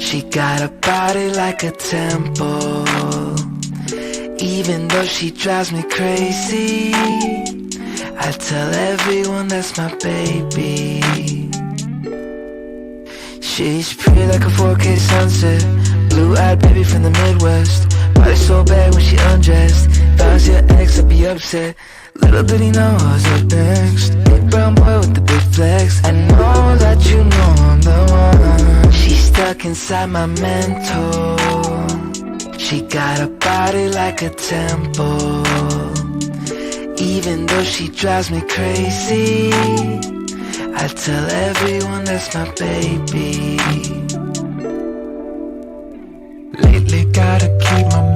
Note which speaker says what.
Speaker 1: She got a body like a temple. Even though she drives me crazy, I tell everyone that's my baby. She's pretty like a 4K sunset, blue-eyed baby from the Midwest. Body so bad when she undressed. If I was your ex, I'd be upset. Little did he know I was up next. Big brown boy with the big flex. I know that you know I'm the one. She's stuck inside my mental. She got a body like a temple. Even though she drives me crazy, I tell everyone that's my baby.
Speaker 2: Lately gotta keep my